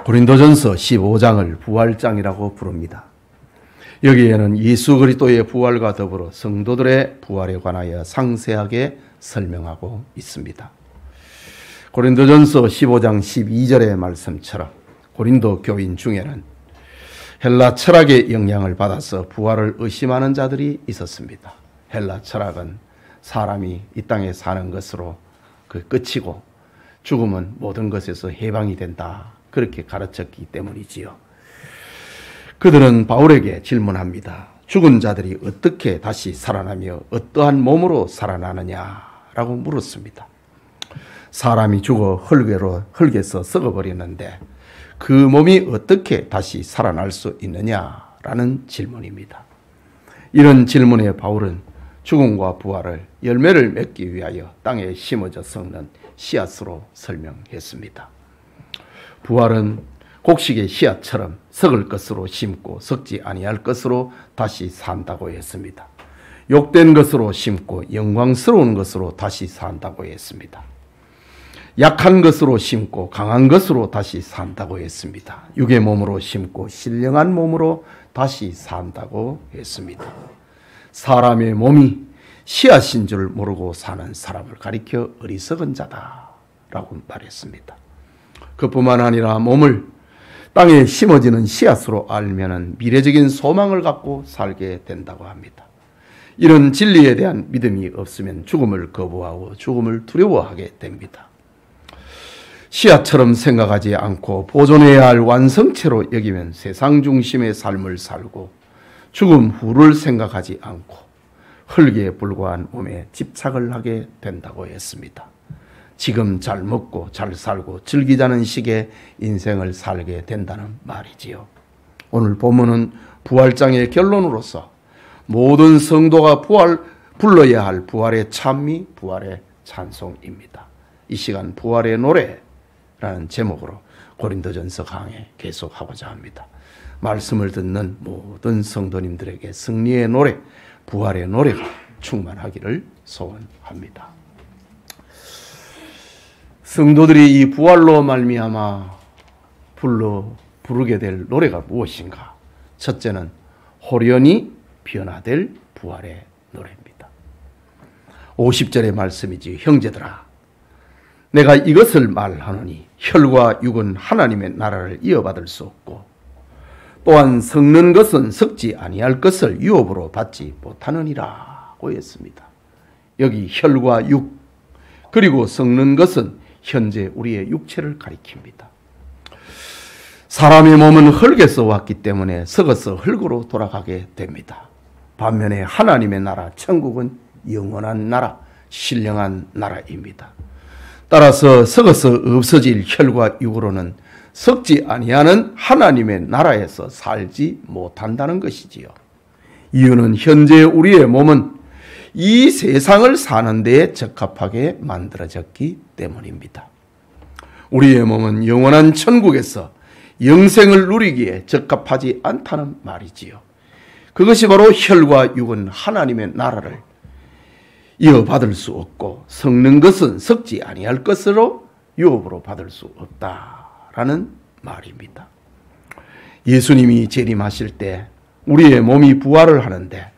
고린도전서 15장을 부활장이라고 부릅니다. 여기에는 예수 그리스도의 부활과 더불어 성도들의 부활에 관하여 상세하게 설명하고 있습니다. 고린도전서 15장 12절의 말씀처럼 고린도 교인 중에는 헬라 철학의 영향을 받아서 부활을 의심하는 자들이 있었습니다. 헬라 철학은 사람이 이 땅에 사는 것으로 그 끝이고 죽음은 모든 것에서 해방이 된다, 그렇게 가르쳤기 때문이지요. 그들은 바울에게 질문합니다. 죽은 자들이 어떻게 다시 살아나며 어떠한 몸으로 살아나느냐라고 물었습니다. 사람이 죽어 흙에서 썩어버리는데 그 몸이 어떻게 다시 살아날 수 있느냐라는 질문입니다. 이런 질문에 바울은 죽음과 부활을 열매를 맺기 위하여 땅에 심어져 썩는 씨앗으로 설명했습니다. 부활은 곡식의 씨앗처럼 썩을 것으로 심고 썩지 아니할 것으로 다시 산다고 했습니다. 욕된 것으로 심고 영광스러운 것으로 다시 산다고 했습니다. 약한 것으로 심고 강한 것으로 다시 산다고 했습니다. 육의 몸으로 심고 신령한 몸으로 다시 산다고 했습니다. 사람의 몸이 씨앗인 줄 모르고 사는 사람을 가리켜 어리석은 자다라고 말했습니다. 그뿐만 아니라 몸을 땅에 심어지는 씨앗으로 알면은 미래적인 소망을 갖고 살게 된다고 합니다. 이런 진리에 대한 믿음이 없으면 죽음을 거부하고 죽음을 두려워하게 됩니다. 씨앗처럼 생각하지 않고 보존해야 할 완성체로 여기면 세상 중심의 삶을 살고 죽음 후를 생각하지 않고 흙에 불과한 몸에 집착을 하게 된다고 했습니다. 지금 잘 먹고 잘 살고 즐기자는 식의 인생을 살게 된다는 말이지요. 오늘 본문은 부활장의 결론으로서 모든 성도가 불러야 할 부활의 찬미, 부활의 찬송입니다. 이 시간 부활의 노래라는 제목으로 고린도전서 강해 계속하고자 합니다. 말씀을 듣는 모든 성도님들에게 승리의 노래, 부활의 노래가 충만하기를 소원합니다. 성도들이 이 부활로 말미암아 부르게 될 노래가 무엇인가? 첫째는 호련히 변화될 부활의 노래입니다. 50절의 말씀이지. 형제들아, 내가 이것을 말하노니 혈과 육은 하나님의 나라를 이어받을 수 없고 또한 썩는 것은 썩지 아니할 것을 유업으로 받지 못하느니라고 했습니다. 여기 혈과 육, 그리고 썩는 것은 현재 우리의 육체를 가리킵니다. 사람의 몸은 흙에서 왔기 때문에 썩어서 흙으로 돌아가게 됩니다. 반면에 하나님의 나라, 천국은 영원한 나라, 신령한 나라입니다. 따라서 썩어서 없어질 혈과 육으로는 썩지 아니하는 하나님의 나라에서 살지 못한다는 것이지요. 이유는 현재 우리의 몸은 이 세상을 사는 데에 적합하게 만들어졌기 때문입니다. 우리의 몸은 영원한 천국에서 영생을 누리기에 적합하지 않다는 말이지요. 그것이 바로 혈과 육은 하나님의 나라를 이어받을 수 없고 썩는 것은 썩지 아니할 것으로 유업으로 받을 수 없다라는 말입니다. 예수님이 재림하실 때 우리의 몸이 부활을 하는데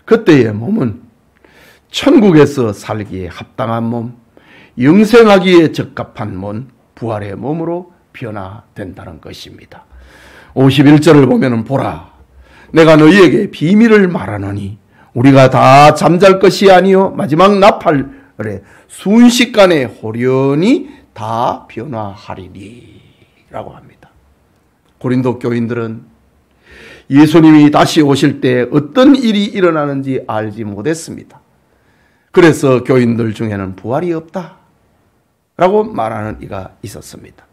그때의 몸은 천국에서 살기에 합당한 몸, 영생하기에 적합한 몸, 부활의 몸으로 변화된다는 것입니다. 51절을 보면 보라, 내가 너희에게 비밀을 말하노니 우리가 다 잠잘 것이 아니요 마지막 나팔에 순식간에 호련히 다 변화하리니 라고 합니다. 고린도 교인들은 예수님이 다시 오실 때 어떤 일이 일어나는지 알지 못했습니다. 그래서 교인들 중에는 부활이 없다 라고 말하는 이가 있었습니다.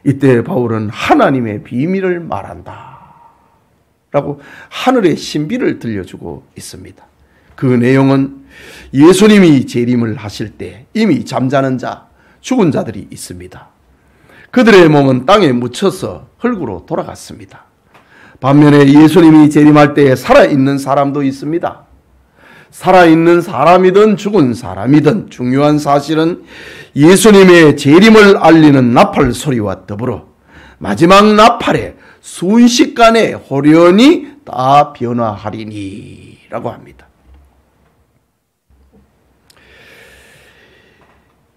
이때 바울은 하나님의 비밀을 말한다 라고 하늘의 신비를 들려주고 있습니다. 그 내용은 예수님이 재림을 하실 때 이미 잠자는 자, 죽은 자들이 있습니다. 그들의 몸은 땅에 묻혀서 흙으로 돌아갔습니다. 반면에 예수님이 재림할 때에 살아있는 사람도 있습니다. 살아있는 사람이든 죽은 사람이든 중요한 사실은 예수님의 재림을 알리는 나팔 소리와 더불어 마지막 나팔에 순식간에 호련히 다 변화하리니 라고 합니다.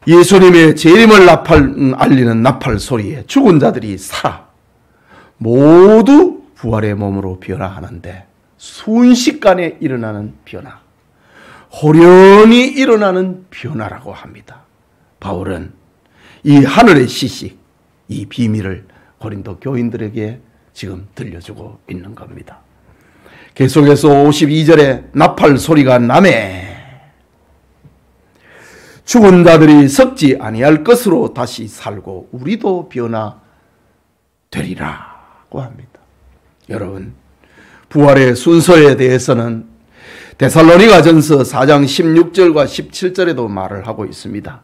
예수님의 재림을 알리는 나팔 소리에 죽은 자들이 살아 모두 부활의 몸으로 변화하는데 순식간에 일어나는 변화, 호련히 일어나는 변화라고 합니다. 바울은 이 하늘의 시식, 이 비밀을 고린도 교인들에게 지금 들려주고 있는 겁니다. 계속해서 52절에 나팔 소리가 나매 죽은 자들이 썩지 아니할 것으로 다시 살고 우리도 변화되리라고 합니다. 여러분, 부활의 순서에 대해서는 데살로니가전서 4장 16절과 17절에도 말을 하고 있습니다.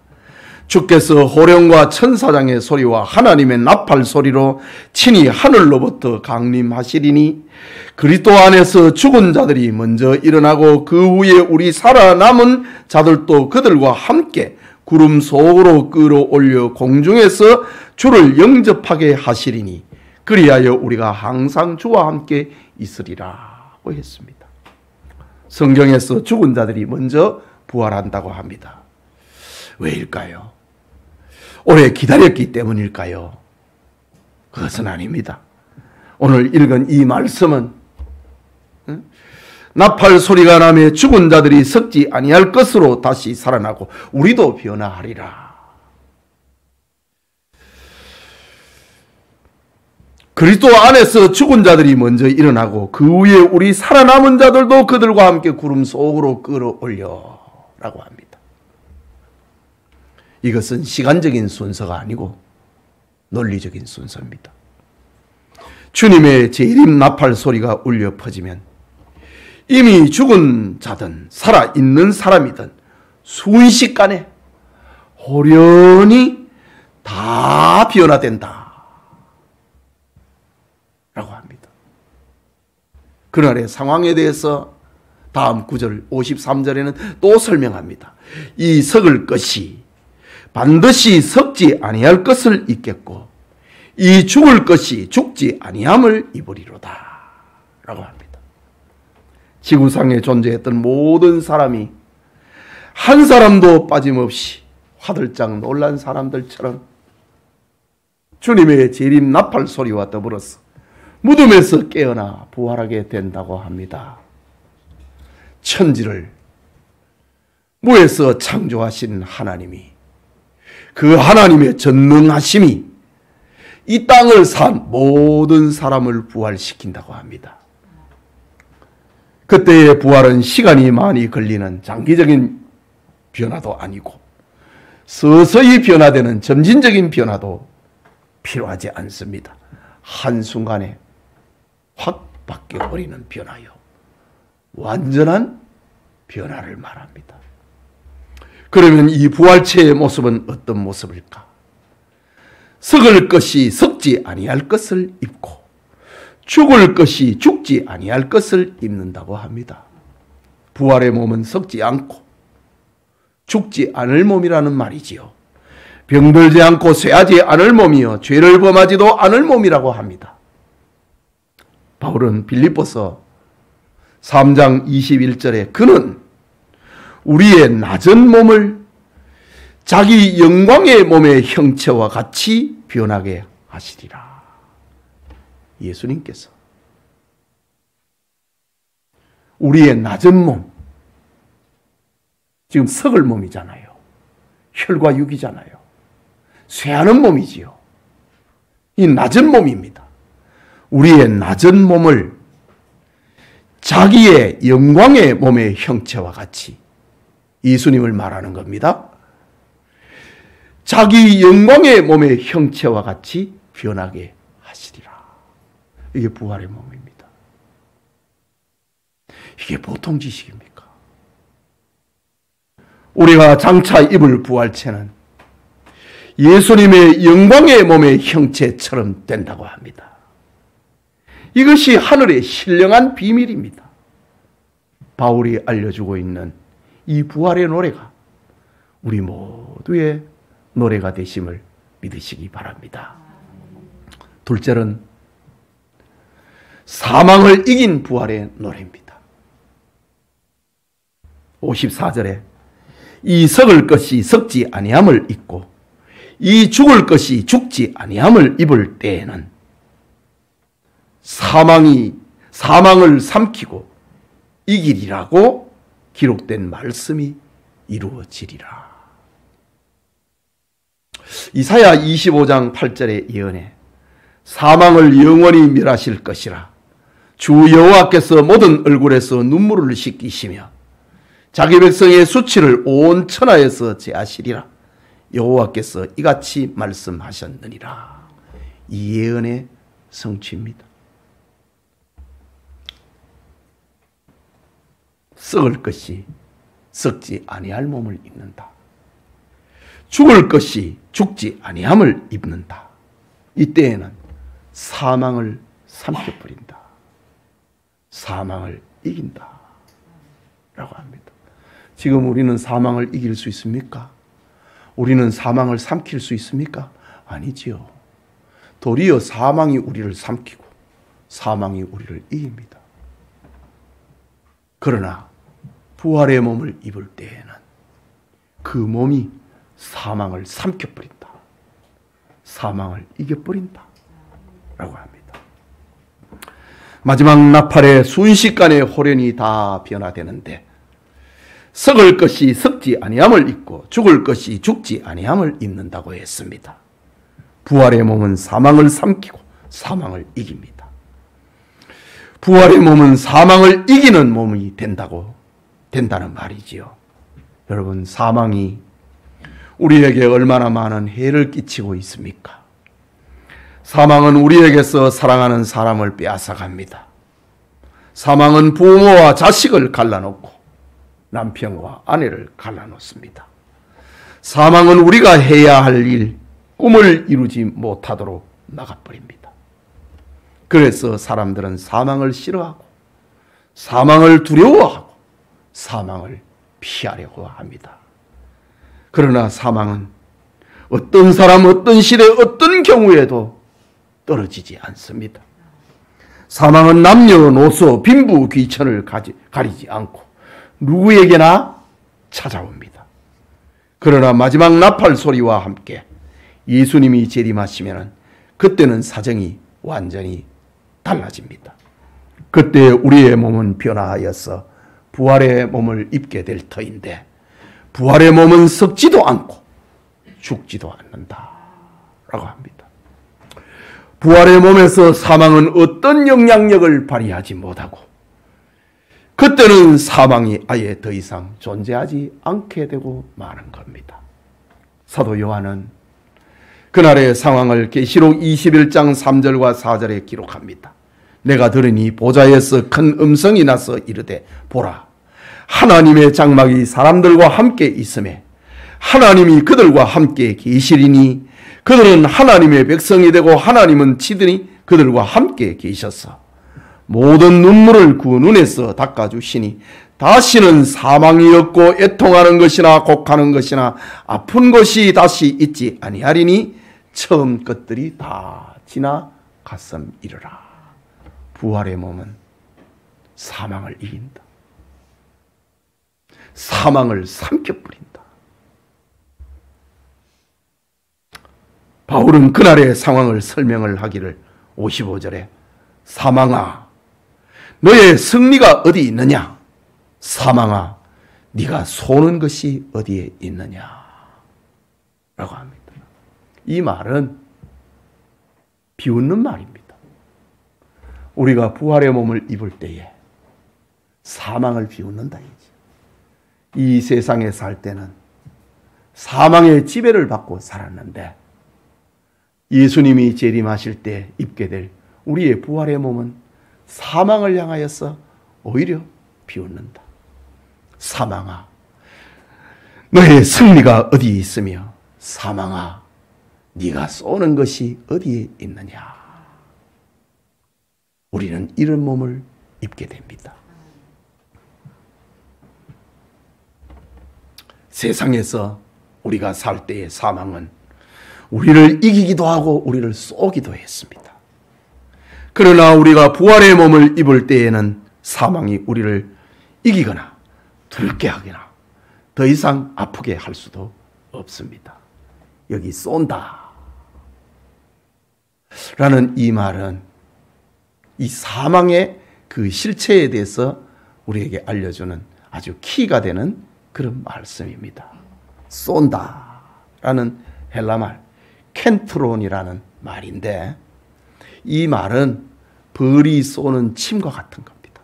주께서 호령과 천사장의 소리와 하나님의 나팔 소리로 친히 하늘로부터 강림하시리니 그리스도 안에서 죽은 자들이 먼저 일어나고 그 후에 우리 살아남은 자들도 그들과 함께 구름 속으로 끌어올려 공중에서 주를 영접하게 하시리니 그리하여 우리가 항상 주와 함께 있으리라고 했습니다. 성경에서 죽은 자들이 먼저 부활한다고 합니다. 왜일까요? 오래 기다렸기 때문일까요? 그것은 아닙니다. 오늘 읽은 이 말씀은 나팔 소리가 나며 죽은 자들이 썩지 아니할 것으로 다시 살아나고 우리도 변화하리라. 그리스도 안에서 죽은 자들이 먼저 일어나고 그 후에 우리 살아남은 자들도 그들과 함께 구름 속으로 끌어올려 라고 합니다. 이것은 시간적인 순서가 아니고 논리적인 순서입니다. 주님의 재림 나팔 소리가 울려 퍼지면 이미 죽은 자든 살아있는 사람이든 순식간에 호련히 다 변화된다 라고 합니다. 그날의 상황에 대해서 다음 9절 53절에는 또 설명합니다. 이 썩을 것이 반드시 썩지 아니할 것을 입겠고 이 죽을 것이 죽지 아니함을 입으리로다 라고 합니다. 지구상에 존재했던 모든 사람이 한 사람도 빠짐없이 화들짝 놀란 사람들처럼 주님의 재림 나팔 소리와 더불어서 무덤에서 깨어나 부활하게 된다고 합니다. 천지를 무에서 창조하신 하나님이 그 하나님의 전능하심이 이 땅을 산 모든 사람을 부활시킨다고 합니다. 그때의 부활은 시간이 많이 걸리는 장기적인 변화도 아니고 서서히 변화되는 점진적인 변화도 필요하지 않습니다. 한순간에 확 바뀌어버리는 변화요. 완전한 변화를 말합니다. 그러면 이 부활체의 모습은 어떤 모습일까? 썩을 것이 썩지 아니할 것을 입고 죽을 것이 죽지 아니할 것을 입는다고 합니다. 부활의 몸은 썩지 않고 죽지 않을 몸이라는 말이지요. 병들지 않고 쇠하지 않을 몸이요 죄를 범하지도 않을 몸이라고 합니다. 바울은 빌립보서 3장 21절에 그는 우리의 낮은 몸을 자기 영광의 몸의 형체와 같이 변하게 하시리라. 예수님께서 우리의 낮은 몸, 지금 썩을 몸이잖아요. 혈과 육이잖아요. 쇠하는 몸이지요. 이 낮은 몸입니다. 우리의 낮은 몸을 자기의 영광의 몸의 형체와 같이, 예수님을 말하는 겁니다. 자기 영광의 몸의 형체와 같이 변하게 하시리라. 이게 부활의 몸입니다. 이게 보통 지식입니까? 우리가 장차 입을 부활체는 예수님의 영광의 몸의 형체처럼 된다고 합니다. 이것이 하늘의 신령한 비밀입니다. 바울이 알려주고 있는 이 부활의 노래가 우리 모두의 노래가 되심을 믿으시기 바랍니다. 둘째는 사망을 이긴 부활의 노래입니다. 54절에 이 썩을 것이 썩지 아니함을 입고 이 죽을 것이 죽지 아니함을 입을 때에는 사망을 삼키고 이기리라고 기록된 말씀이 이루어지리라. 이사야 25장 8절의 예언에 사망을 영원히 멸하실 것이라 주 여호와께서 모든 얼굴에서 눈물을 씻기시며 자기 백성의 수치를 온 천하에서 제하시리라. 여호와께서 이같이 말씀하셨느니라. 이 예언의 성취입니다. 썩을 것이 썩지 아니할 몸을 입는다. 죽을 것이 죽지 아니함을 입는다. 이때에는 사망을 삼켜버린다. 사망을 이긴다 라고 합니다. 지금 우리는 사망을 이길 수 있습니까? 우리는 사망을 삼킬 수 있습니까? 아니지요. 도리어 사망이 우리를 삼키고 사망이 우리를 이깁니다. 그러나 부활의 몸을 입을 때에는 그 몸이 사망을 삼켜버린다. 사망을 이겨버린다 라고 합니다. 마지막 나팔에 순식간에 호련이 다 변화되는데 썩을 것이 썩지 아니함을 입고 죽을 것이 죽지 아니함을 입는다고 했습니다. 부활의 몸은 사망을 삼키고 사망을 이깁니다. 부활의 몸은 사망을 이기는 몸이 된다는 말이지요. 여러분, 사망이 우리에게 얼마나 많은 해를 끼치고 있습니까? 사망은 우리에게서 사랑하는 사람을 빼앗아갑니다. 사망은 부모와 자식을 갈라놓고 남편과 아내를 갈라놓습니다. 사망은 우리가 해야 할 일, 꿈을 이루지 못하도록 나가버립니다. 그래서 사람들은 사망을 싫어하고 사망을 두려워하고 사망을 피하려고 합니다. 그러나 사망은 어떤 사람, 어떤 시대, 어떤 경우에도 떨어지지 않습니다. 사망은 남녀노소, 빈부, 귀천을 가리지 않고 누구에게나 찾아옵니다. 그러나 마지막 나팔 소리와 함께 예수님이 재림하시면 그때는 사정이 완전히 달라집니다. 그때 우리의 몸은 변화하여서 부활의 몸을 입게 될 터인데 부활의 몸은 썩지도 않고 죽지도 않는다 라고 합니다. 부활의 몸에서 사망은 어떤 영향력을 발휘하지 못하고 그때는 사망이 아예 더 이상 존재하지 않게 되고 마는 겁니다. 사도 요한은 그날의 상황을 계시록 21장 3절과 4절에 기록합니다. 내가 들으니 보좌에서 큰 음성이 나서 이르되 보라, 하나님의 장막이 사람들과 함께 있음에 하나님이 그들과 함께 계시리니 그들은 하나님의 백성이 되고 하나님은 친히 그들과 함께 계셔서 모든 눈물을 그 눈에서 닦아주시니 다시는 사망이 없고 애통하는 것이나 곡하는 것이나 아픈 것이 다시 있지 아니하리니 처음 것들이 다 지나갔음이르라. 부활의 몸은 사망을 이긴다. 사망을 삼켜버린다. 바울은 그날의 상황을 설명을 하기를 55절에 사망아 너의 승리가 어디 있느냐? 사망아 네가 쏘는 것이 어디에 있느냐? 라고 합니다. 이 말은 비웃는 말입니다. 우리가 부활의 몸을 입을 때에 사망을 비웃는다. 이 세상에 살 때는 사망의 지배를 받고 살았는데 예수님이 재림하실 때 입게 될 우리의 부활의 몸은 사망을 향하여서 오히려 비웃는다. 사망아 너의 승리가 어디에 있으며 사망아 네가 쏘는 것이 어디에 있느냐. 우리는 이런 몸을 입게 됩니다. 세상에서 우리가 살 때의 사망은 우리를 이기기도 하고 우리를 쏘기도 했습니다. 그러나 우리가 부활의 몸을 입을 때에는 사망이 우리를 이기거나 두렵게 하거나 더 이상 아프게 할 수도 없습니다. 여기 쏜다 라는 이 말은 이 사망의 그 실체에 대해서 우리에게 알려주는 아주 키가 되는 그런 말씀입니다. 쏜다 라는 헬라말 켄트론이라는 말인데, 이 말은 벌이 쏘는 침과 같은 겁니다.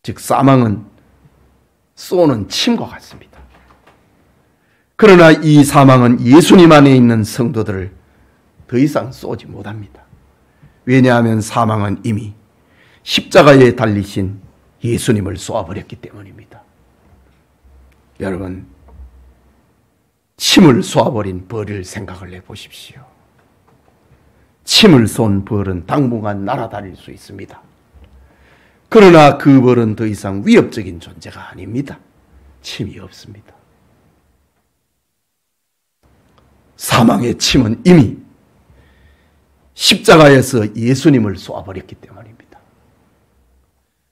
즉 사망은 쏘는 침과 같습니다. 그러나 이 사망은 예수님 안에 있는 성도들을 더 이상 쏘지 못합니다. 왜냐하면 사망은 이미 십자가에 달리신 예수님을 쏘아버렸기 때문입니다. 여러분, 침을 쏘아버린 벌을 생각을 해보십시오. 침을 쏜 벌은 당분간 날아다닐 수 있습니다. 그러나 그 벌은 더 이상 위협적인 존재가 아닙니다. 침이 없습니다. 사망의 침은 이미 십자가에서 예수님을 쏘아버렸기 때문입니다.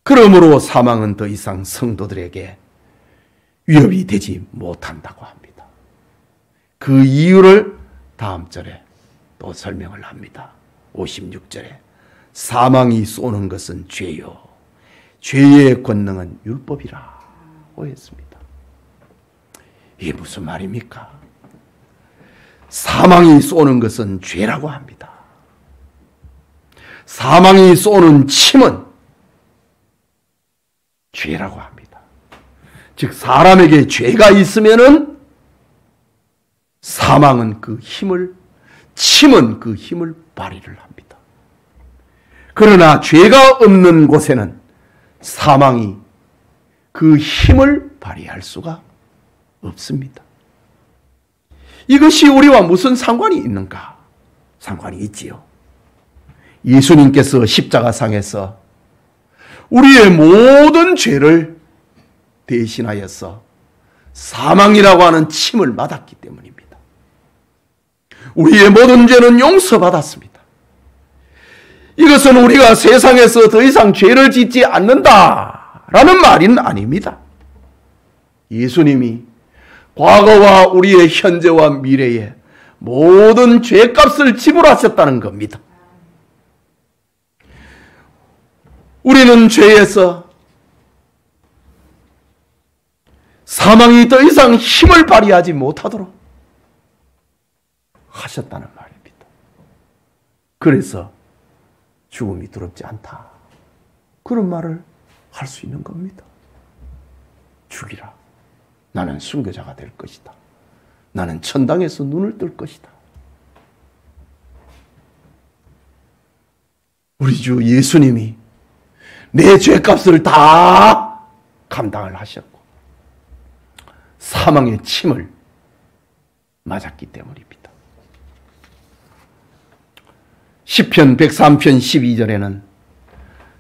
그러므로 사망은 더 이상 성도들에게 위협이 되지 못한다고 합니다. 그 이유를 다음 절에 또 설명을 합니다. 56절에 사망이 쏘는 것은 죄요 죄의 권능은 율법이라고 했습니다. 이게 무슨 말입니까? 사망이 쏘는 것은 죄라고 합니다. 사망이 쏘는 침은 죄라고 합니다. 즉 사람에게 죄가 있으면은 사망은 그 힘을, 침은 그 힘을 발휘를 합니다. 그러나 죄가 없는 곳에는 사망이 그 힘을 발휘할 수가 없습니다. 이것이 우리와 무슨 상관이 있는가? 상관이 있지요. 예수님께서 십자가상에서 우리의 모든 죄를 대신하여서 사망이라고 하는 침을 맞았기 때문입니다. 우리의 모든 죄는 용서받았습니다. 이것은 우리가 세상에서 더 이상 죄를 짓지 않는다라는 말은 아닙니다. 예수님이 과거와 우리의 현재와 미래의 모든 죄값을 지불하셨다는 겁니다. 우리는 죄에서 사망이 더 이상 힘을 발휘하지 못하도록 하셨다는 말입니다. 그래서 죽음이 두렵지 않다. 그런 말을 할 수 있는 겁니다. 죽이라. 나는 순교자가 될 것이다. 나는 천당에서 눈을 뜰 것이다. 우리 주 예수님이 내 죄값을 다 감당을 하셨고 사망의 침을 맞았기 때문입니다. 시편 103편 12절에는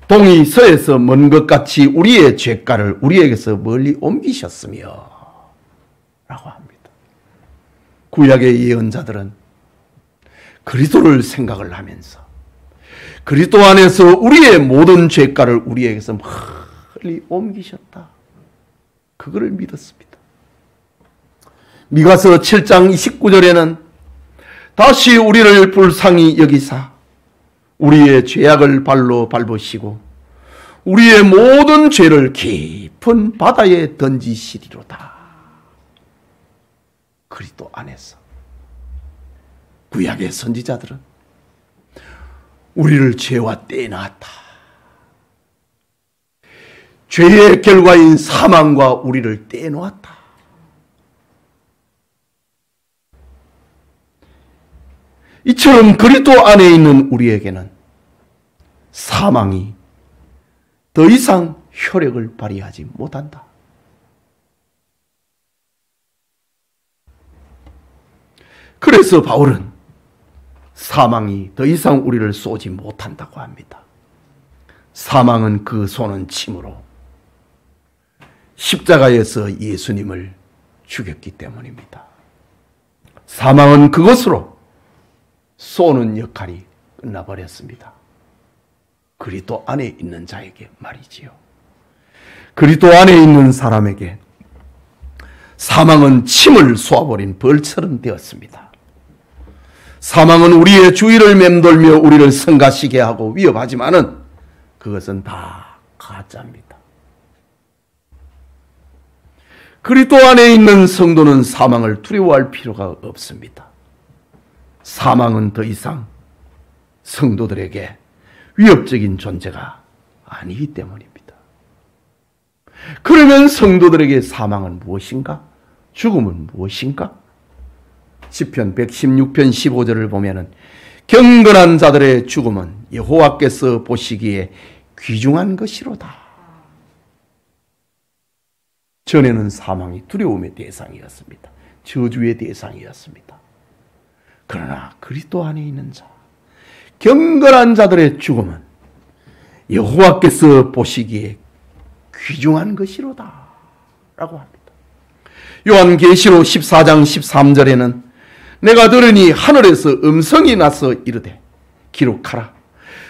동이 서에서 먼 것 같이 우리의 죄가를 우리에게서 멀리 옮기셨으며 라고 합니다. 구약의 예언자들은 그리스도를 생각을 하면서 그리스도 안에서 우리의 모든 죄가를 우리에게서 멀리 옮기셨다. 그거를 믿었습니다. 미가서 7장 29절에는 다시 우리를 불쌍히 여기사 우리의 죄악을 발로 밟으시고 우리의 모든 죄를 깊은 바다에 던지시리로다. 그리스도 안에서 구약의 선지자들은 우리를 죄와 떼어놨다. 죄의 결과인 사망과 우리를 떼어놓았다. 이처럼 그리스도 안에 있는 우리에게는 사망이 더 이상 효력을 발휘하지 못한다. 그래서 바울은 사망이 더 이상 우리를 쏘지 못한다고 합니다. 사망은 그 쏘는 침으로 십자가에서 예수님을 죽였기 때문입니다. 사망은 그것으로 쏘는 역할이 끝나버렸습니다. 그리스도 안에 있는 자에게 말이지요. 그리스도 안에 있는 사람에게 사망은 침을 쏘아버린 벌처럼 되었습니다. 사망은 우리의 주위를 맴돌며 우리를 성가시게 하고 위협하지만은 그것은 다 가짜입니다. 그리스도 안에 있는 성도는 사망을 두려워할 필요가 없습니다. 사망은 더 이상 성도들에게 위협적인 존재가 아니기 때문입니다. 그러면 성도들에게 사망은 무엇인가? 죽음은 무엇인가? 시편 116편 15절을 보면은 경건한 자들의 죽음은 여호와께서 보시기에 귀중한 것이로다. 전에는 사망이 두려움의 대상이었습니다. 저주의 대상이었습니다. 그러나 그리스도 안에 있는 자, 경건한 자들의 죽음은 여호와께서 보시기에 귀중한 것이로다 라고 합니다. 요한계시록 14장 13절에는 내가 들으니 하늘에서 음성이 나서 이르되 기록하라.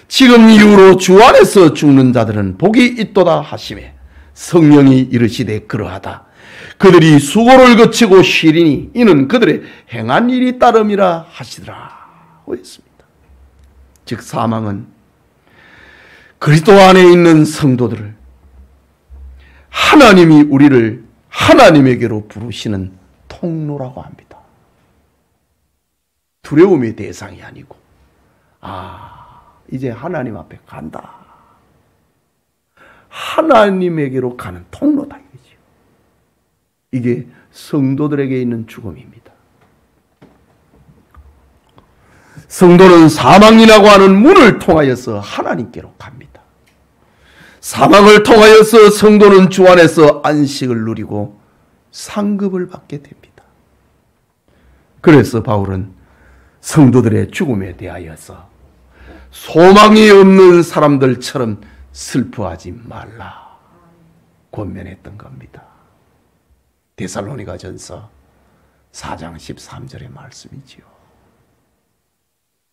지금 이후로 주 안에서 죽는 자들은 복이 있도다 하시매 성령이 이르시되 그러하다. 그들이 수고를 거치고 쉬리니 이는 그들의 행한 일이 따름이라 하시더라 했습니다. 즉 사망은 그리스도 안에 있는 성도들을 하나님이 우리를 하나님에게로 부르시는 통로라고 합니다. 두려움의 대상이 아니고 이제 하나님 앞에 간다. 하나님에게로 가는 통로다 이거죠. 이게 성도들에게 있는 죽음입니다. 성도는 사망이라고 하는 문을 통하여서 하나님께로 갑니다. 사망을 통하여서 성도는 주 안에서 안식을 누리고 상급을 받게 됩니다. 그래서 바울은 성도들의 죽음에 대하여서 소망이 없는 사람들처럼 슬퍼하지 말라 권면했던 겁니다. 데살로니가전서 4장 13절의 말씀이지요.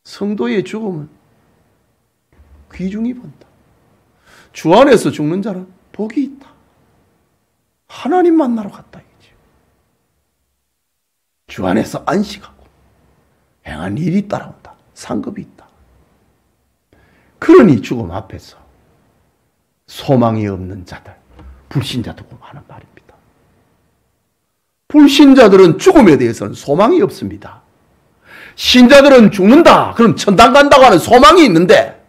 성도의 죽음은 귀중히 본다. 주 안에서 죽는 자는 복이 있다. 하나님 만나러 갔다 이거죠. 주 안에서 안식하고 행한 일이 따라온다. 상급이 있다. 그러니 죽음 앞에서 소망이 없는 자들, 불신자들고 하는 말입니다. 불신자들은 죽음에 대해서는 소망이 없습니다. 신자들은 죽는다. 그럼 천당 간다고 하는 소망이 있는데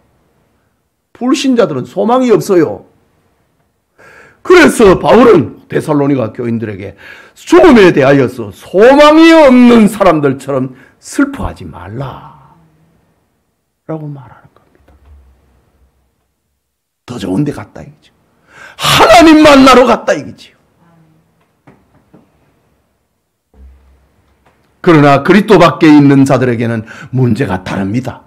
불신자들은 소망이 없어요. 그래서 바울은 데살로니가 교인들에게 죽음에 대하여서 소망이 없는 사람들처럼 슬퍼하지 말라 라고 말하는 겁니다. 더 좋은 데 갔다 이거죠. 하나님 만나러 갔다 이거지요. 그러나 그리스도 밖에 있는 자들에게는 문제가 다릅니다.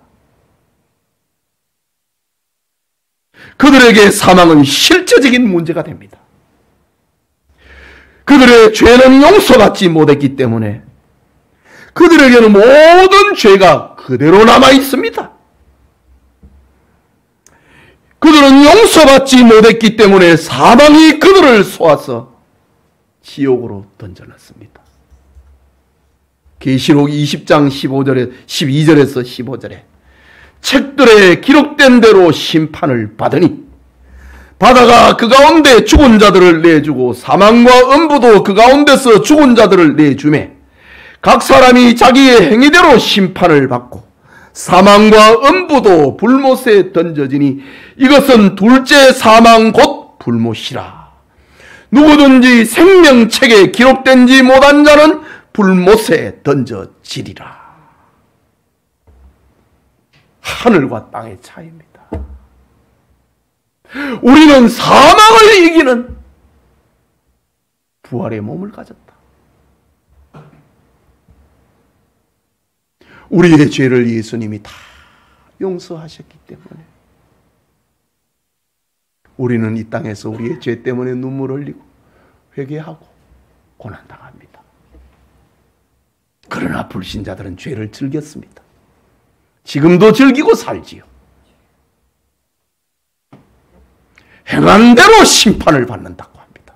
그들에게 사망은 실체적인 문제가 됩니다. 그들의 죄는 용서받지 못했기 때문에 그들에게는 모든 죄가 그대로 남아 있습니다. 그들은 용서받지 못했기 때문에 사망이 그들을 쏘아서 지옥으로 던져놨습니다. 계시록 20장 12절에서 15절에 책들에 기록된 대로 심판을 받으니 바다가 그 가운데 죽은 자들을 내주고 사망과 음부도 그 가운데서 죽은 자들을 내주매 각 사람이 자기의 행위대로 심판을 받고 사망과 음부도 불못에 던져지니 이것은 둘째 사망 곧 불못이라. 누구든지 생명책에 기록된지 못한 자는 불못에 던져지리라. 하늘과 땅의 차이입니다. 우리는 사망을 이기는 부활의 몸을 가졌다. 우리의 죄를 예수님이 다 용서하셨기 때문에 우리는 이 땅에서 우리의 죄 때문에 눈물 흘리고 회개하고 고난당합니다. 그러나 불신자들은 죄를 즐겼습니다. 지금도 즐기고 살지요. 행한 대로 심판을 받는다고 합니다.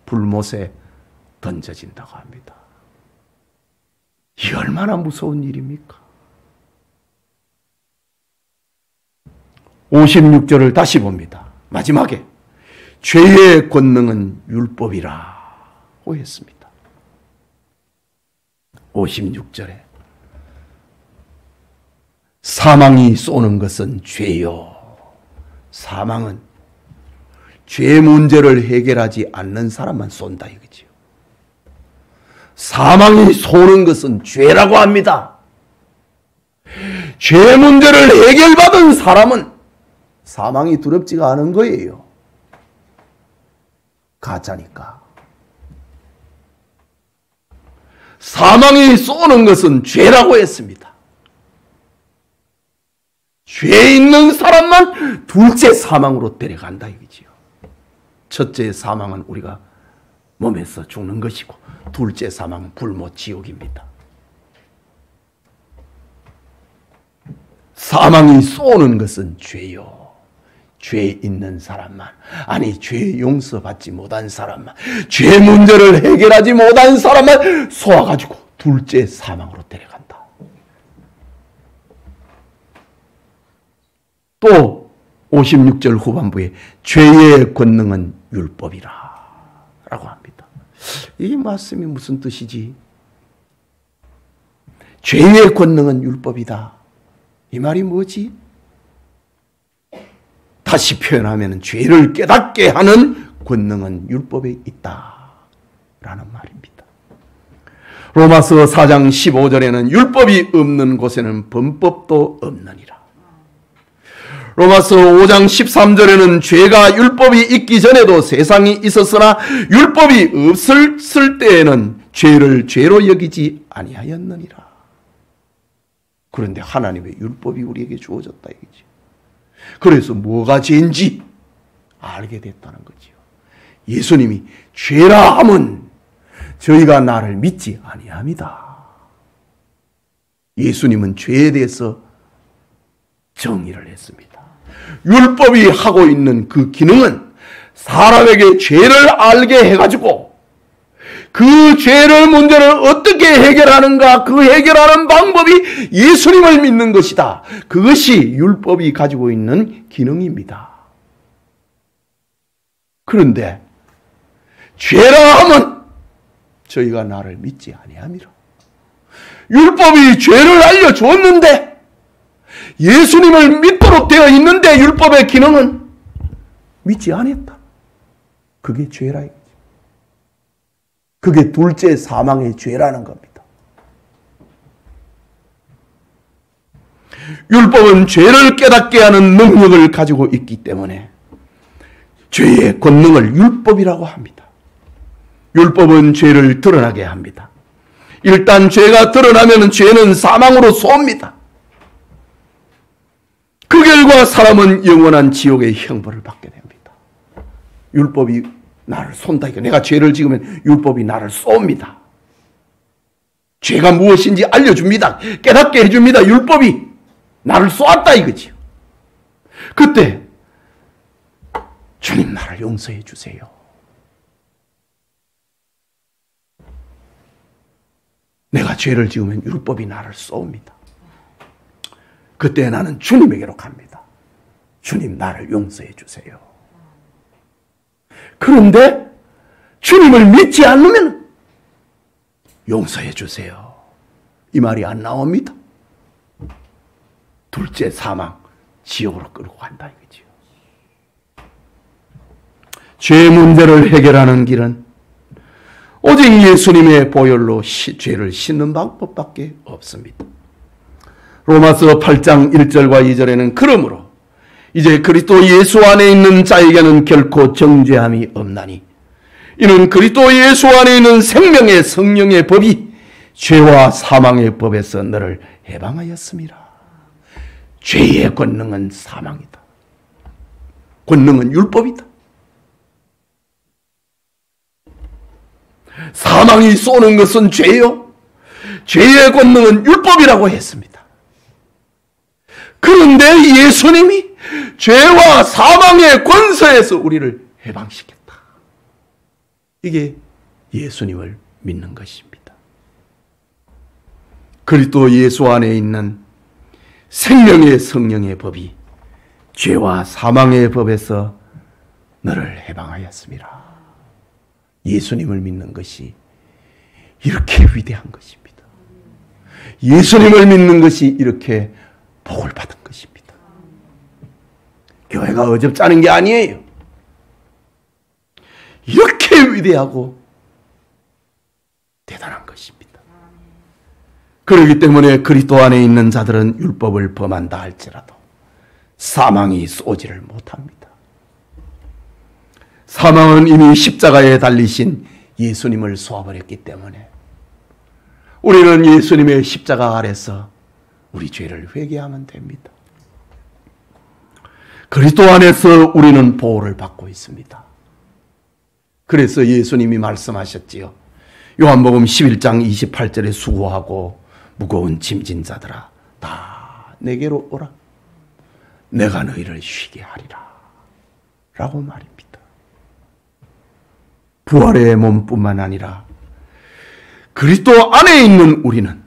불못에 던져진다고 합니다. 이 얼마나 무서운 일입니까? 56절을 다시 봅니다. 마지막에 죄의 권능은 율법이라고 했습니다. 56절에 사망이 쏘는 것은 죄요. 사망은 죄 문제를 해결하지 않는 사람만 쏜다 이거지요. 사망이 쏘는 것은 죄라고 합니다. 죄 문제를 해결받은 사람은 사망이 두렵지가 않은 거예요. 가짜니까. 사망이 쏘는 것은 죄라고 했습니다. 죄 있는 사람만 둘째 사망으로 데려간다 이거지요. 첫째 사망은 우리가 몸에서 죽는 것이고 둘째 사망은 불못 지옥입니다. 사망이 쏘는 것은 죄요. 죄 있는 사람만, 아니 죄 용서받지 못한 사람만, 죄 문제를 해결하지 못한 사람만 쏘아가지고 둘째 사망으로 데려간다. 또 56절 후반부에 죄의 권능은 율법이라 라고 합니다. 이 말씀이 무슨 뜻이지? 죄의 권능은 율법이다. 이 말이 뭐지? 다시 표현하면 죄를 깨닫게 하는 권능은 율법에 있다라는 말입니다. 로마서 4장 15절에는 율법이 없는 곳에는 범법도 없느니라. 로마서 5장 13절에는 죄가 율법이 있기 전에도 세상이 있었으나 율법이 없을 때에는 죄를 죄로 여기지 아니하였느니라. 그런데 하나님의 율법이 우리에게 주어졌다 이거지. 그래서 뭐가 죄인지 알게 됐다는 거지요. 예수님이 죄라 함은 저희가 나를 믿지 아니합니다. 예수님은 죄에 대해서 정의를 했습니다. 율법이 하고 있는 그 기능은 사람에게 죄를 알게 해가지고 그 죄를 문제를 어떻게 해결하는가, 그 해결하는 방법이 예수님을 믿는 것이다. 그것이 율법이 가지고 있는 기능입니다. 그런데 죄라 하면 저희가 나를 믿지 아니함이라. 율법이 죄를 알려주었는데 예수님을 믿도록 되어 있는데 율법의 기능은 믿지 않았다. 그게 죄라 이거지. 그게 둘째 사망의 죄라는 겁니다. 율법은 죄를 깨닫게 하는 능력을 가지고 있기 때문에 죄의 권능을 율법이라고 합니다. 율법은 죄를 드러나게 합니다. 일단 죄가 드러나면 죄는 사망으로 쏩니다. 그 결과 사람은 영원한 지옥의 형벌을 받게 됩니다. 율법이 나를 쏜다. 내가 죄를 지으면 율법이 나를 쏩니다. 죄가 무엇인지 알려줍니다. 깨닫게 해줍니다. 율법이 나를 쏘았다 이거지요. 그때 주님 나를 용서해 주세요. 내가 죄를 지으면 율법이 나를 쏘옵니다. 그때 나는 주님에게로 갑니다. 주님 나를 용서해 주세요. 그런데 주님을 믿지 않으면 용서해 주세요. 이 말이 안 나옵니다. 둘째 사망, 지옥으로 끌고 간다 이거지요. 죄 문제를 해결하는 길은 오직 예수님의 보혈로 죄를 씻는 방법밖에 없습니다. 로마서 8장 1절과 2절에는 그러므로 이제 그리스도 예수 안에 있는 자에게는 결코 정죄함이 없나니 이는 그리스도 예수 안에 있는 생명의 성령의 법이 죄와 사망의 법에서 너를 해방하였습니다. 죄의 권능은 사망이다. 권능은 율법이다. 사망이 쏘는 것은 죄요. 죄의 권능은 율법이라고 했습니다. 그런데 예수님이 죄와 사망의 권세에서 우리를 해방시켰다. 이게 예수님을 믿는 것입니다. 그리스도 예수 안에 있는 생명의 성령의 법이 죄와 사망의 법에서 너를 해방하였습니다. 예수님을 믿는 것이 이렇게 위대한 것입니다. 예수님을 믿는 것이 이렇게 복을 받은 것입니다. 교회가 어줍지 게 아니에요. 이렇게 위대하고 대단한 것입니다. 그렇기 때문에 그리스도 안에 있는 자들은 율법을 범한다 할지라도 사망이 쏘지를 못합니다. 사망은 이미 십자가에 달리신 예수님을 쏘아버렸기 때문에 우리는 예수님의 십자가 아래서 우리 죄를 회개하면 됩니다. 그리스도 안에서 우리는 보호를 받고 있습니다. 그래서 예수님이 말씀하셨지요. 요한복음 11장 28절에 수고하고 무거운 짐진 자들아 다 내게로 오라. 내가 너희를 쉬게 하리라. 라고 말입니다. 부활의 몸뿐만 아니라 그리스도 안에 있는 우리는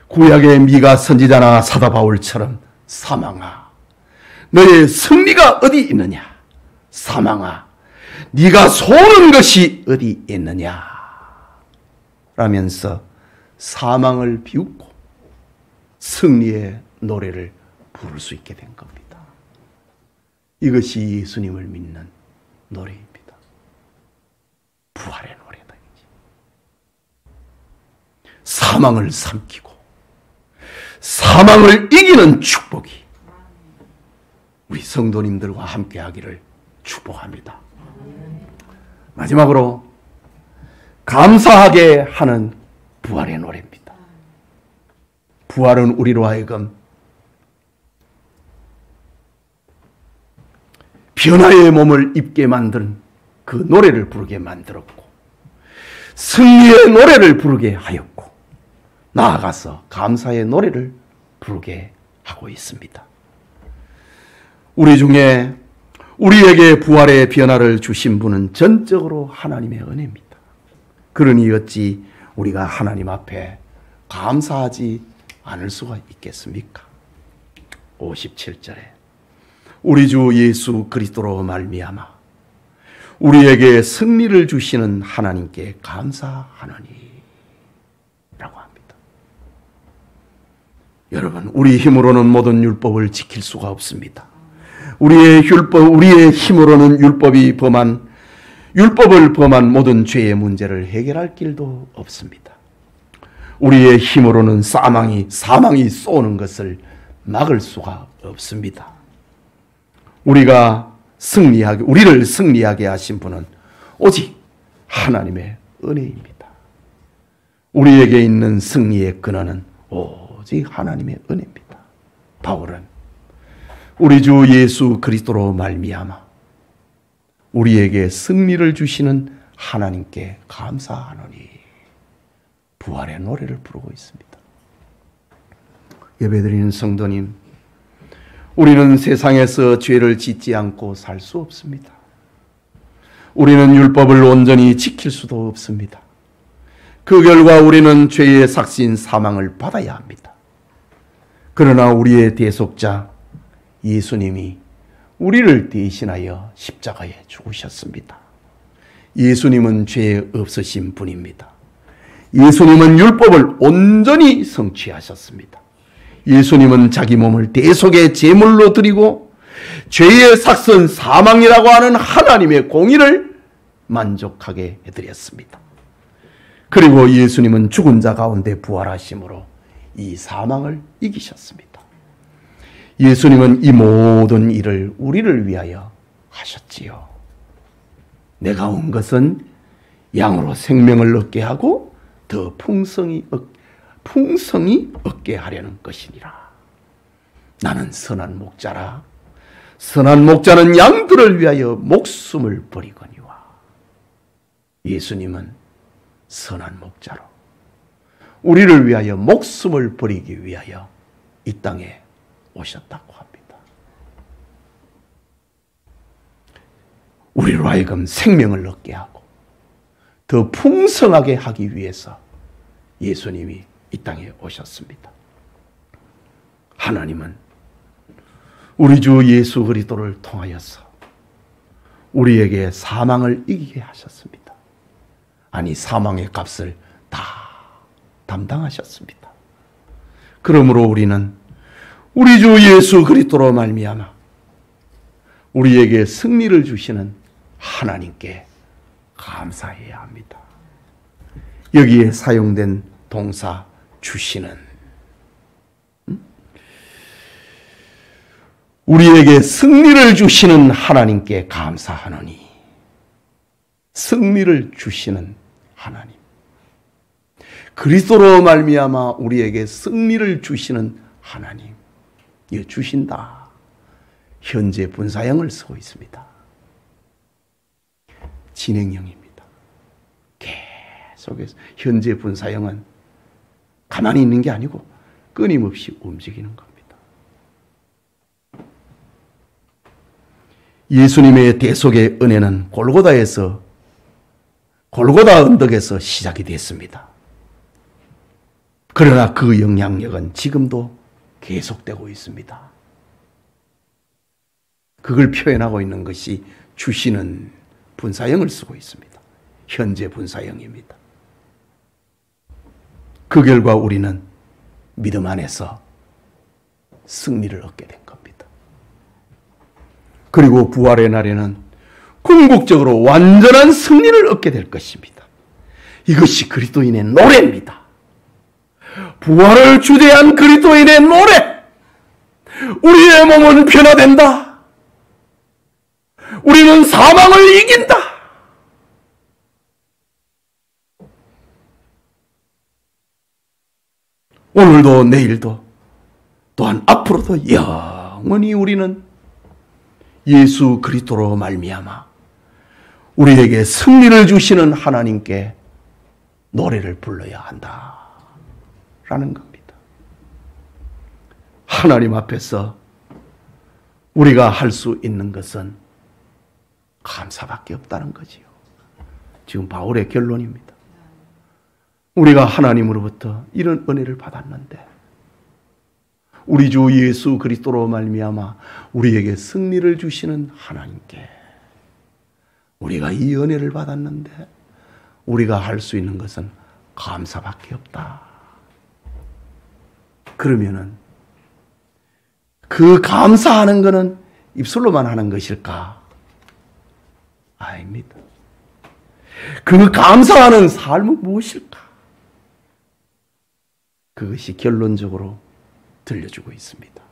구약의 미가 선지자나 사도 바울처럼 사망아 너의 승리가 어디 있느냐. 사망아 네가 소는 것이 어디 있느냐 라면서 사망을 비웃고 승리의 노래를 부를 수 있게 된 겁니다. 이것이 예수님을 믿는 노래입니다. 부활의 노래다. 사망을 삼키고 사망을 이기는 축복이 우리 성도님들과 함께 하기를 축복합니다. 마지막으로 감사하게 하는 부활의 노래입니다. 부활은 우리로 하여금 변화의 몸을 입게 만든 그 노래를 부르게 만들었고 승리의 노래를 부르게 하였고 나아가서 감사의 노래를 부르게 하고 있습니다. 우리 중에 우리에게 부활의 변화를 주신 분은 전적으로 하나님의 은혜입니다. 그러니 어찌 우리가 하나님 앞에 감사하지 않을 수가 있겠습니까? 57절에 우리 주 예수 그리스도로 말미암아 우리에게 승리를 주시는 하나님께 감사하노니 라고 합니다. 여러분, 우리 힘으로는 모든 율법을 지킬 수가 없습니다. 우리의 힘으로는 율법을 범한 모든 죄의 문제를 해결할 길도 없습니다. 우리의 힘으로는 사망이 쏘는 것을 막을 수가 없습니다. 우리를 승리하게 하신 분은 오직 하나님의 은혜입니다. 우리에게 있는 승리의 근원은 오직 하나님의 은혜입니다. 바울은 우리 주 예수 그리스도로 말미암아 우리에게 승리를 주시는 하나님께 감사하노니 부활의 노래를 부르고 있습니다. 예배드리는 성도님, 우리는 세상에서 죄를 짓지 않고 살 수 없습니다. 우리는 율법을 온전히 지킬 수도 없습니다. 그 결과 우리는 죄의 삭신 사망을 받아야 합니다. 그러나 우리의 대속자 예수님이 우리를 대신하여 십자가에 죽으셨습니다. 예수님은 죄 없으신 분입니다. 예수님은 율법을 온전히 성취하셨습니다. 예수님은 자기 몸을 대속의 제물로 드리고 죄의 삭선 사망이라고 하는 하나님의 공의를 만족하게 해드렸습니다. 그리고 예수님은 죽은 자 가운데 부활하심으로 이 사망을 이기셨습니다. 예수님은 이 모든 일을 우리를 위하여 하셨지요. 내가 온 것은 양으로 생명을 얻게 하고 더 풍성히 얻게 하려는 것이니라. 나는 선한 목자라. 선한 목자는 양들을 위하여 목숨을 버리거니와. 예수님은 선한 목자로 우리를 위하여 목숨을 버리기 위하여 이 땅에 오셨다고 합니다. 우리로 하여금 생명을 얻게 하고 더 풍성하게 하기 위해서 예수님이 이 땅에 오셨습니다. 하나님은 우리 주 예수 그리스도를 통하여서 우리에게 사망을 이기게 하셨습니다. 아니, 사망의 값을 다 담당하셨습니다. 그러므로 우리는 우리 주 예수 그리스도로 말미암아 우리에게 승리를 주시는 하나님께 감사해야 합니다. 여기에 사용된 동사 주시는, 우리에게 승리를 주시는 하나님께 감사하노니, 승리를 주시는 하나님, 그리스도로 말미암아 우리에게 승리를 주시는 하나님, 이 주신다. 현재 분사형을 쓰고 있습니다. 진행형입니다. 계속해서 현재 분사형은 가만히 있는 게 아니고 끊임없이 움직이는 겁니다. 예수님의 대속의 은혜는 골고다 언덕에서 시작이 됐습니다. 그러나 그 영향력은 지금도 계속되고 있습니다. 그걸 표현하고 있는 것이 주시는 분사형을 쓰고 있습니다. 현재 분사형입니다. 그 결과 우리는 믿음 안에서 승리를 얻게 된 겁니다. 그리고 부활의 날에는 궁극적으로 완전한 승리를 얻게 될 것입니다. 이것이 그리스도인의 노래입니다. 부활을 주대한 그리스도인의 노래. 우리의 몸은 변화된다. 우리는 사망을 이긴다. 오늘도 내일도 또한 앞으로도 영원히 우리는 예수 그리스도로 말미암아 우리에게 승리를 주시는 하나님께 노래를 불러야 한다라는 겁니다. 하나님 앞에서 우리가 할 수 있는 것은 감사밖에 없다는 거지요. 지금 바울의 결론입니다. 우리가 하나님으로부터 이런 은혜를 받았는데 우리 주 예수 그리스도로 말미암아 우리에게 승리를 주시는 하나님께 우리가 이 은혜를 받았는데 우리가 할 수 있는 것은 감사밖에 없다. 그러면은 그 감사하는 것은 입술로만 하는 것일까? 아닙니다. 그 감사하는 삶은 무엇일까? 그것이 결론적으로 들려주고 있습니다.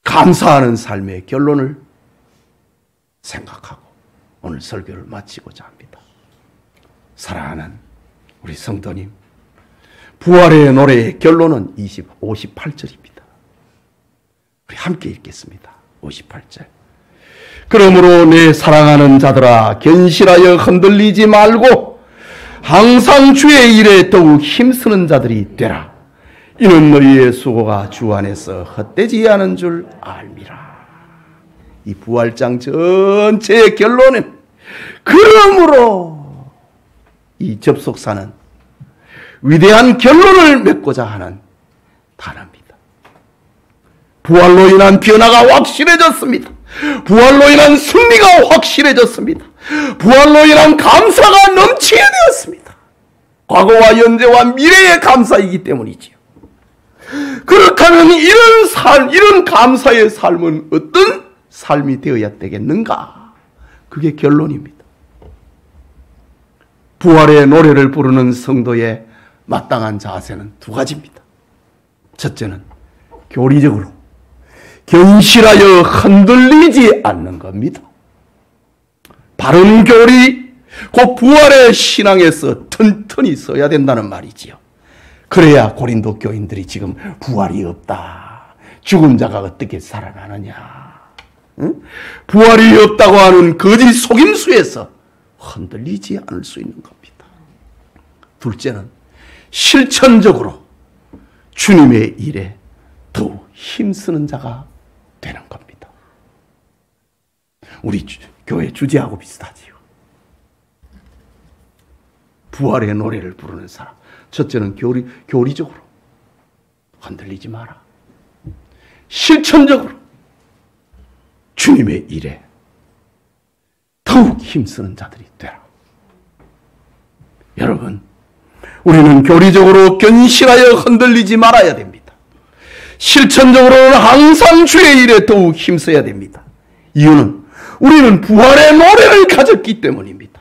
감사하는 삶의 결론을 생각하고 오늘 설교를 마치고자 합니다. 사랑하는 우리 성도님, 부활의 노래의 결론은 58절입니다. 우리 함께 읽겠습니다. 58절. 그러므로 내 사랑하는 자들아 견실하여 흔들리지 말고 항상 주의 일에 더욱 힘쓰는 자들이 되라. 이는 너희의 수고가 주 안에서 헛되지 않은 줄 알미라. 이 부활장 전체의 결론은 그러므로 이 접속사는 위대한 결론을 맺고자 하는 단어입니다. 부활로 인한 변화가 확실해졌습니다. 부활로 인한 승리가 확실해졌습니다. 부활로 인한 감사가 넘치게 되었습니다. 과거와 현재와 미래의 감사이기 때문이지요. 그렇다면 이런 감사의 삶은 어떤 삶이 되어야 되겠는가? 그게 결론입니다. 부활의 노래를 부르는 성도의 마땅한 자세는 두 가지입니다. 첫째는 교리적으로 견실하여 흔들리지 않는 겁니다. 바른 교리, 그 부활의 신앙에서 튼튼히 서야 된다는 말이지요. 그래야 고린도 교인들이 지금 부활이 없다, 죽은 자가 어떻게 살아나느냐, 응? 부활이 없다고 하는 거짓 속임수에서 흔들리지 않을 수 있는 겁니다. 둘째는 실천적으로 주님의 일에 더욱 힘쓰는 자가 되는 겁니다. 우리 교회 주제하고 비슷하지요. 부활의 노래를 부르는 사람. 첫째는 교리적으로 흔들리지 마라. 실천적으로 주님의 일에 더욱 힘쓰는 자들이 되라. 여러분, 우리는 교리적으로 견실하여 흔들리지 말아야 됩니다. 실천적으로는 항상 주의 일에 더욱 힘써야 됩니다. 이유는 우리는 부활의 노래를 가졌기 때문입니다.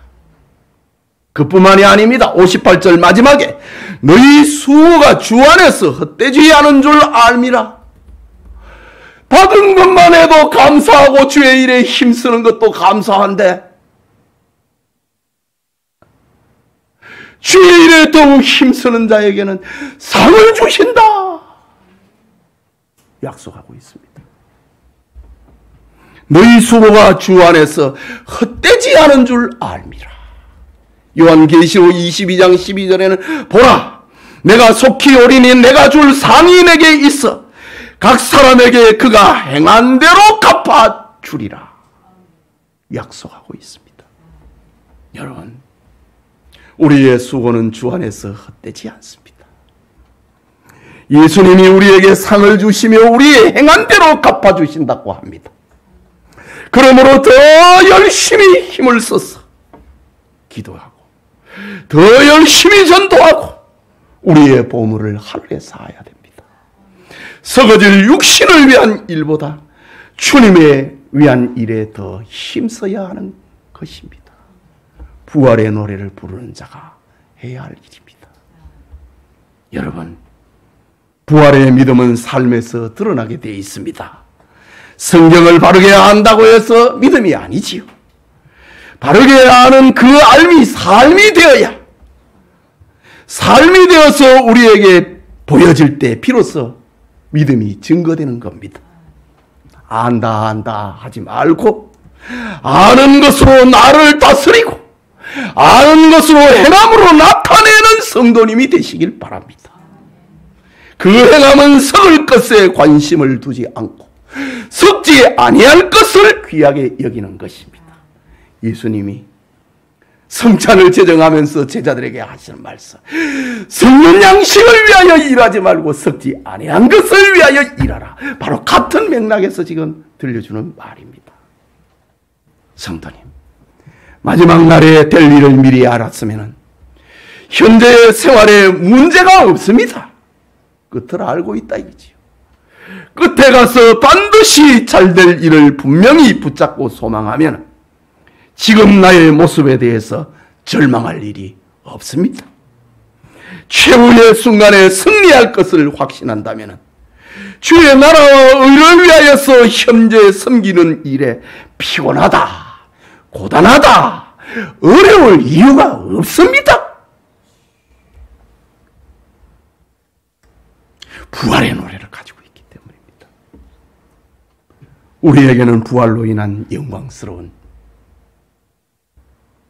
그뿐만이 아닙니다. 58절 마지막에 너희 수고가 주 안에서 헛되지 않은 줄 알미라. 받은 것만 해도 감사하고 주의 일에 힘쓰는 것도 감사한데 주의 일에 더욱 힘쓰는 자에게는 상을 주신다 약속하고 있습니다. 너희 수고가 주 안에서 헛되지 않은 줄 알미라. 요한계시록 22장 12절에는 보라, 내가 속히 오리니 내가 줄 상이 내게 있어 각 사람에게 그가 행한 대로 갚아주리라 약속하고 있습니다. 여러분, 우리의 수고는 주 안에서 헛되지 않습니다. 예수님이 우리에게 상을 주시며 우리의 행한 대로 갚아주신다고 합니다. 그러므로 더 열심히 힘을 써서 기도하고 더 열심히 전도하고 우리의 보물을 하늘에 쌓아야 됩니다. 썩어질 육신을 위한 일보다 주님의 위한 일에 더 힘써야 하는 것입니다. 부활의 노래를 부르는 자가 해야 할 일입니다. 여러분, 부활의 믿음은 삶에서 드러나게 되어 있습니다. 성경을 바르게 안다고 해서 믿음이 아니지요. 바르게 아는 그 알미 삶이 되어서 우리에게 보여질 때 비로소 믿음이 증거되는 겁니다. 안다 하지 말고 아는 것으로 나를 다스리고 아는 것으로 행함으로 나타내는 성도님이 되시길 바랍니다. 그 행함은 썩을 것에 관심을 두지 않고 썩지 아니할 것을 귀하게 여기는 것입니다. 예수님이 성찬을 제정하면서 제자들에게 하시는 말씀, 썩는 양식을 위하여 일하지 말고 썩지 아니한 것을 위하여 일하라. 바로 같은 맥락에서 지금 들려주는 말입니다. 성도님, 마지막 날에 될 일을 미리 알았으면 현재의 생활에 문제가 없습니다. 끝을 알고 있다 이거지요. 끝에 가서 반드시 잘 될 일을 분명히 붙잡고 소망하면 지금 나의 모습에 대해서 절망할 일이 없습니다. 최후의 순간에 승리할 것을 확신한다면 주의 나라와 의를 위하여서 현재 섬기는 일에 피곤하다, 고단하다, 어려울 이유가 없습니다. 부활의 노래를 가지고 있기 때문입니다. 우리에게는 부활로 인한 영광스러운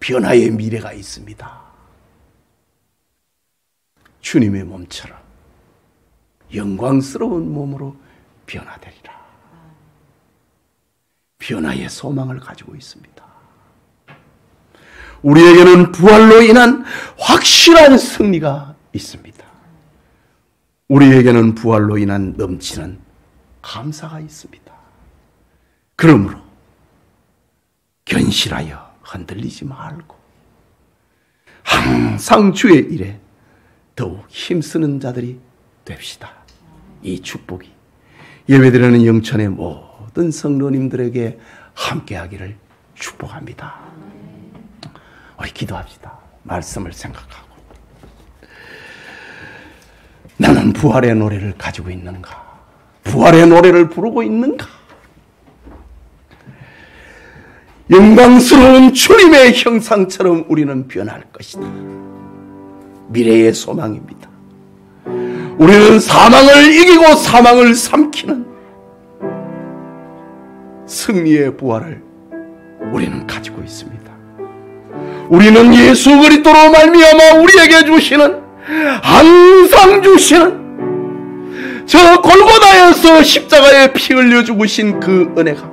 변화의 미래가 있습니다. 주님의 몸처럼 영광스러운 몸으로 변화되리라. 변화의 소망을 가지고 있습니다. 우리에게는 부활로 인한 확실한 승리가 있습니다. 우리에게는 부활로 인한 넘치는 감사가 있습니다. 그러므로 견실하여 흔들리지 말고 항상 주의 일에 더욱 힘쓰는 자들이 됩시다. 이 축복이 예배드리는 영천의 모든 성도님들에게 함께하기를 축복합니다. 우리 기도합시다. 말씀을 생각하고 나는 부활의 노래를 가지고 있는가? 부활의 노래를 부르고 있는가? 영광스러운 주님의 형상처럼 우리는 변할 것이다. 미래의 소망입니다. 우리는 사망을 이기고 사망을 삼키는 승리의 부활을 우리는 가지고 있습니다. 우리는 예수 그리스도로 말미암아 우리에게 주시는, 항상 주시는 저 골고다에서 십자가에 피 흘려 죽으신 그 은혜가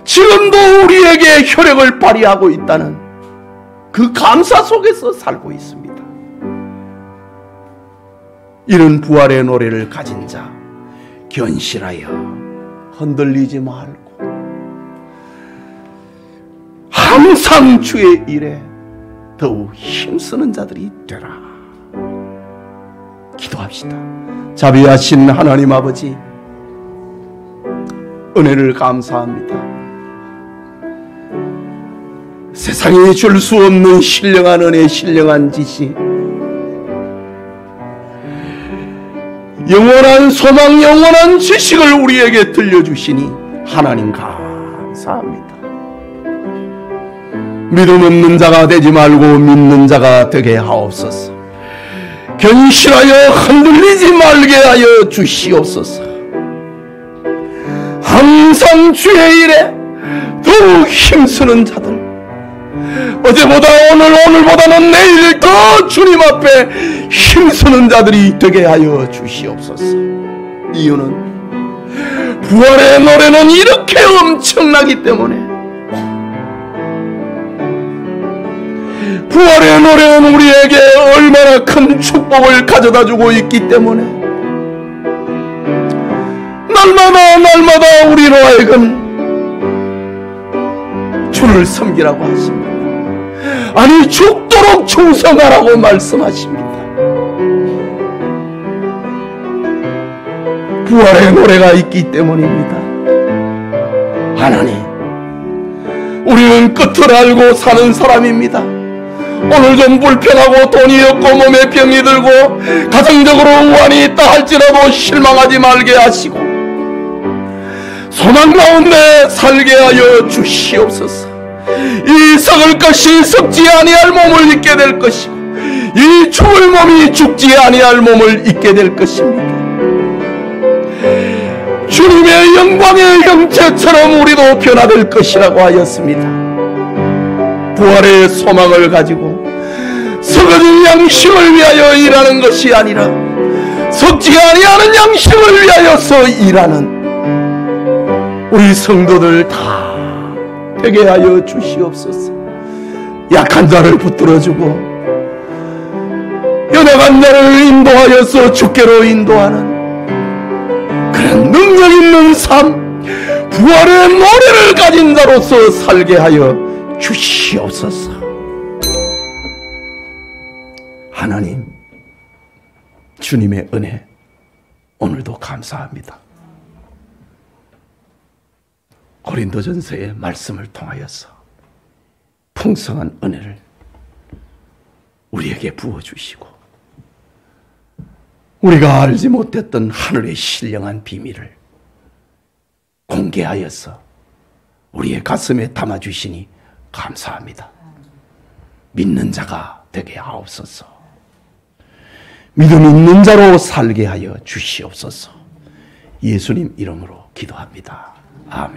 지금도 우리에게 효력을 발휘하고 있다는 그 감사 속에서 살고 있습니다. 이런 부활의 노래를 가진 자 견실하여 흔들리지 말고 항상 주의 일에 더욱 힘쓰는 자들이 되라. 기도합시다. 자비하신 하나님 아버지, 은혜를 감사합니다. 세상에 줄 수 없는 신령한 은혜, 신령한 지식, 영원한 소망, 영원한 지식을 우리에게 들려주시니 하나님 감사합니다. 믿음 없는 자가 되지 말고 믿는 자가 되게 하옵소서. 견실하여 흔들리지 말게 하여 주시옵소서. 항상 주의 일에 더욱 힘쓰는 자들, 어제보다 오늘, 오늘보다는 내일 더 주님 앞에 힘쓰는 자들이 되게 하여 주시옵소서. 이유는 부활의 노래는 이렇게 엄청나기 때문에, 부활의 노래는 우리에게 얼마나 큰 축복을 가져다주고 있기 때문에 날마다 우리로 하여금 주를 섬기라고 하십니다. 아니, 죽도록 충성하라고 말씀하십니다. 부활의 노래가 있기 때문입니다. 하나님, 우리는 끝을 알고 사는 사람입니다. 오늘 좀 불편하고 돈이 없고 몸에 병이 들고 가정적으로 우환이 있다 할지라도 실망하지 말게 하시고 소망 가운데 살게 하여 주시옵소서. 이 썩을 것이 썩지 아니할 몸을 입게 될 것이고 이 죽을 몸이 죽지 아니할 몸을 입게 될 것입니다. 주님의 영광의 형체처럼 우리도 변화될 것이라고 하였습니다. 부활의 소망을 가지고 썩어진 양식을 위하여 일하는 것이 아니라 썩지 아니하는 양식을 위하여서 일하는 우리 성도들 다 되게 하여 주시옵소서. 약한 자를 붙들어주고 연약한 자를 인도하여서 주께로 인도하는 그런 능력 있는 삶, 부활의 노래를 가진 자로서 살게 하여 주시옵소서. 하나님, 주님의 은혜 오늘도 감사합니다. 고린도전서의 말씀을 통하여서 풍성한 은혜를 우리에게 부어주시고 우리가 알지 못했던 하늘의 신령한 비밀을 공개하여서 우리의 가슴에 담아주시니 감사합니다. 믿는 자가 되게 하옵소서. 믿음 있는 자로 살게 하여 주시옵소서. 예수님 이름으로 기도합니다. 아멘.